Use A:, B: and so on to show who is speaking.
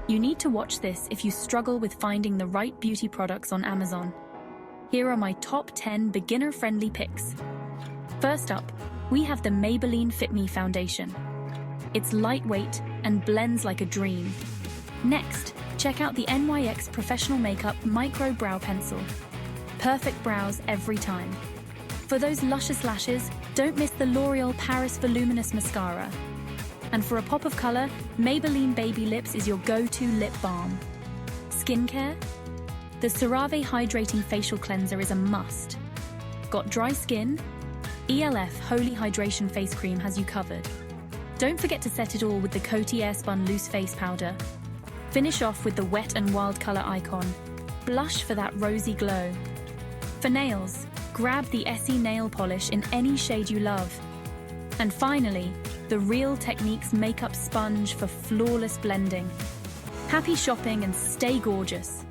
A: You need to watch this if you struggle with finding the right beauty products on Amazon. Here are my top 10 beginner-friendly picks. First up, we have the Maybelline Fit Me Foundation. It's lightweight and blends like a dream. Next, check out the NYX Professional Makeup Micro Brow Pencil. Perfect brows every time. For those luscious lashes, don't miss the L'Oreal Paris Voluminous Mascara. And for a pop of color, Maybelline Baby Lips is your go-to lip balm. Skincare? The CeraVe Hydrating Facial Cleanser is a must. Got dry skin? ELF Holy Hydration Face Cream has you covered. Don't forget to set it all with the Coty Airspun Loose Face Powder. Finish off with the Wet n Wild Color Icon. Blush for that rosy glow. For nails, grab the Essie Nail Polish in any shade you love. And finally, the Real Techniques Makeup Sponge for flawless blending. Happy shopping and stay gorgeous!